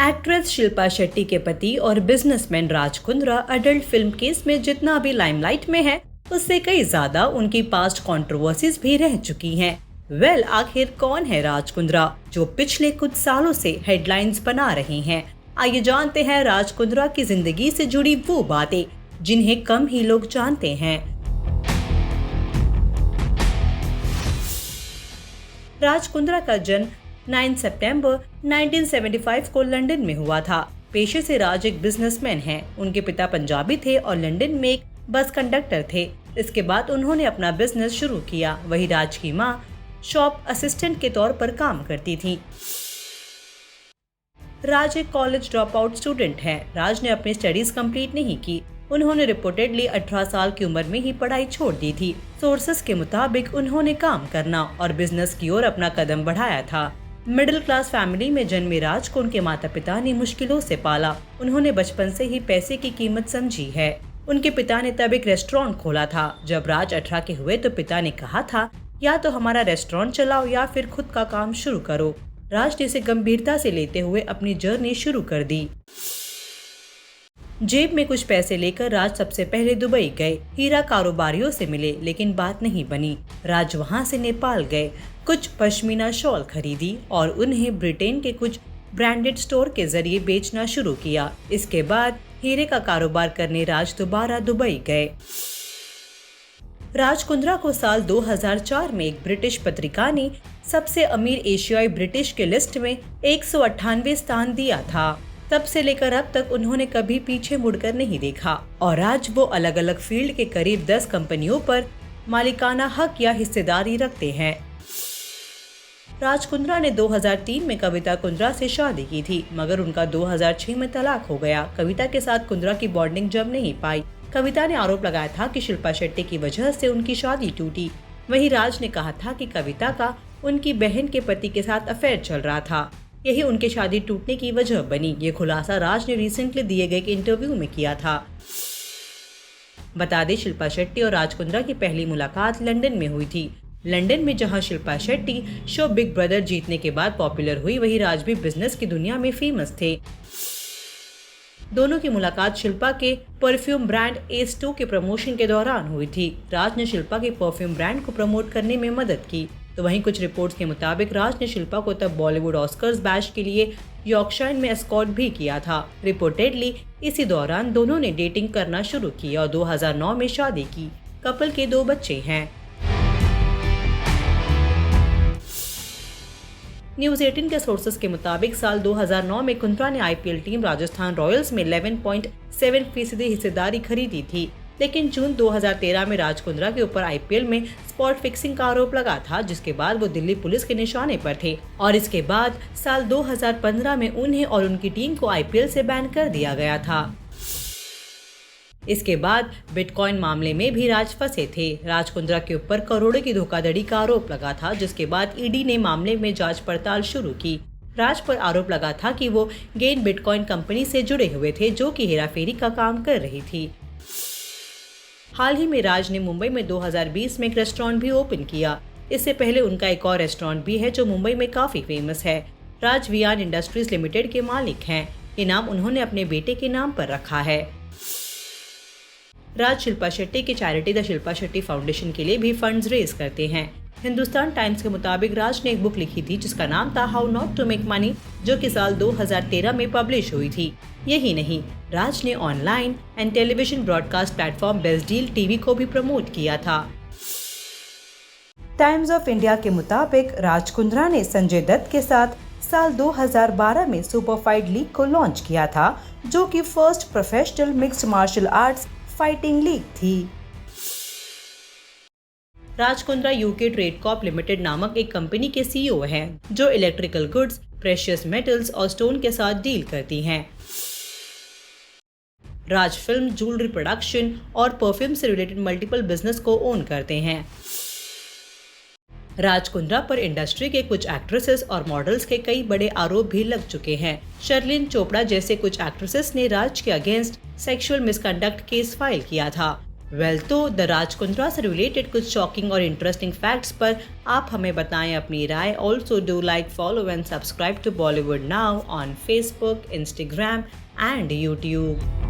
Actress Shilpa Shetty के पति और businessman Raj Kundra adult film case में जितना भी लाइमलाइट में है, उससे कई ज्यादा उनकी पास्ट कंट्रोवर्सीज भी रह चुकी हैं। आखिर कौन है राज कुंद्रा जो पिछले कुछ सालों से हेडलाइंस बना रहे हैं? आइए जानते हैं राज कुंद्रा की जिंदगी से जुड़ी वो बातें जिन्हें कम ही लोग जानते हैं। राज कुंद्रा का जन्म 9 सितंबर 1975 को लंदन में हुआ था। पेशे से राज एक बिजनेसमैन हैं। उनके पिता पंजाबी थे और लंदन में एक बस कंडक्टर थे। इसके बाद उन्होंने अपना बिजनेस शुरू किया। वही राज की मां शॉप असिस्टेंट के तौर पर काम करती थी। राज एक कॉलेज ड्रॉप आउट स्टूडेंट है। राज ने अपनी स्टडीज कंप्लीट नहीं की। उन्होंने रिपोर्टेडली 18 साल की उम्र में ही पढ़ाई छोड़ दी थी। सोर्सेस के मुताबिक उन्होंने काम करना और बिजनेस की ओर अपना कदम बढ़ाया था। मिडिल क्लास फैमिली में जन्मे राज को उनके माता पिता ने मुश्किलों से पाला। उन्होंने बचपन से ही पैसे की कीमत समझी है। उनके पिता ने तब एक रेस्टोरेंट खोला था। जब राज 18 के हुए तो पिता ने कहा था, या तो हमारा रेस्टोरेंट चलाओ या फिर खुद का काम शुरू करो। राज ने इसे गंभीरता से लेते हुए अपनी जर्नी शुरू कर दी। जेब में कुछ पैसे लेकर राज सबसे पहले दुबई गए। हीरा कारोबारियों से मिले, लेकिन बात नहीं बनी। राज वहां से नेपाल गए, कुछ पश्मीना शॉल खरीदी और उन्हें ब्रिटेन के कुछ ब्रांडेड स्टोर के जरिए बेचना शुरू किया। इसके बाद हीरे का कारोबार करने राज दोबारा दुबई गए। राज कुंद्रा को साल 2004 में एक ब्रिटिश पत्रिका ने सबसे अमीर एशियाई ब्रिटिश के लिस्ट में 198 स्थान दिया था। तब से लेकर अब तक उन्होंने कभी पीछे मुड़कर नहीं देखा और आज वो अलग अलग फील्ड के करीब 10 कंपनियों पर मालिकाना हक या हिस्सेदारी रखते हैं। राज कुंद्रा ने 2003 में कविता कुंद्रा से शादी की थी, मगर उनका 2006 में तलाक हो गया। कविता के साथ कुंद्रा की बॉन्डिंग जम नहीं पाई। कविता ने आरोप लगाया था कि शिल्पा शेट्टी की वजह से उनकी शादी टूटी। वहीं राज ने कहा था कि कविता का उनकी बहन के पति के साथ अफेयर चल रहा था, यही उनकी शादी टूटने की वजह बनी। ये खुलासा राज ने रिसेंटली दिए गए एक इंटरव्यू में किया था। बता दें, शिल्पा शेट्टी और राज कुंद्रा की पहली मुलाकात लंदन में हुई थी। लंदन में जहां Shilpa Shetty show big brother जीतने के बाद पॉपुलर हुई, वहीं राज भी बिजनेस की दुनिया में फेमस थे। दोनों की मुलाकात शिल्पा के परफ्यूम ब्रांड एस2 के प्रमोशन के दौरान हुई थी। राज ने शिल्पा के परफ्यूम ब्रांड को प्रमोट करने में मदद की। तो वहीं कुछ रिपोर्ट्स के मुताबिक राज ने शिल्पा को तब बॉलीवुड ऑस्कर्स बैश के लिए यॉर्कशायर में एस्कॉर्ट भी किया था। रिपोर्टेडली इसी दौरान दोनों ने डेटिंग करना शुरू की और 2009 में शादी की। कपल के 2 बच्चे हैं। न्यूज 18 के सोर्सेस के मुताबिक साल 2009 में कुंद्रा ने आईपीएल टीम राजस्थान रॉयल्स में 11.7% हिस्सेदारी खरीदी थी। लेकिन जून 2013 में राज कुंद्रा के ऊपर आईपीएल में स्पॉट फिक्सिंग का आरोप लगा था, जिसके बाद वो दिल्ली पुलिस के निशाने पर थे और इसके बाद साल 2015 में उन्हें और उनकी टीम को आईपीएल से बैन कर दिया गया था। इसके बाद बिटकॉइन मामले में भी राज फंसे थे। राज कुंद्रा के ऊपर करोड़ों की धोखाधड़ी का आरोप लगा था, जिसके बाद ईडी ने मामले में जांच पड़ताल शुरू की। राज पर आरोप लगा था कि वो गेन बिटकॉइन कंपनी से जुड़े हुए थे, जो कि हेराफेरी का काम कर रही थी। हाल ही में राज ने मुंबई में 2020 में एक रेस्टोरेंट भी ओपन किया। इससे पहले उनका एक और रेस्टोरेंट भी है जो मुंबई में काफी फेमस है। राज वियान इंडस्ट्रीज लिमिटेड के मालिक हैं। ये नाम उन्होंने अपने बेटे के नाम पर रखा है। राज शिल्पा शेट्टी की charity the Shilpa Shetty foundation के लिए भी फंड्स रेज करते हैं। हिंदुस्तान टाइम्स के मुताबिक राज ने एक बुक लिखी थी जिसका नाम था how not to make money, जो कि साल 2013 में पब्लिश हुई थी। यही नहीं, राज ने online and television broadcast platform best deal TV को भी प्रमोट किया था। टाइम्स ऑफ इंडिया के मुताबिक राज कुंद्रा ने संजय दत्त के साथ साल 2012 में सुपर फाइट लीग को लॉन्च किया था, जो कि first professional mixed martial arts fighting league थी। Raj Kundra UK Trade Corp Limited नामक एक कंपनी के सीईओ हैं, जो इलेक्ट्रिकल गुड्स, प्रेशियस मेटल्स और स्टोन के साथ डील करती हैं। राज फिल्म, ज्वेलरी प्रोडक्शन और परफ्यूम से रिलेटेड मल्टीपल बिजनेस को ओन करते हैं। राज कुंद्रा पर इंडस्ट्री के कुछ एक्ट्रेसेस और मॉडल्स के कई बड़े आरोप भी लग चुके हैं। शर्लिन चोपड़ा जैसे कुछ एक्ट्रेसेस ने राज के against sexual misconduct case file किया था। वेल तो द राजकुंद्रा से रिलेटेड कुछ शॉकिंग और इंटरेस्टिंग फैक्ट्स पर आप हमें बताएं अपनी राय। Also do like, follow and subscribe to Bollywood Now on Facebook, Instagram and YouTube.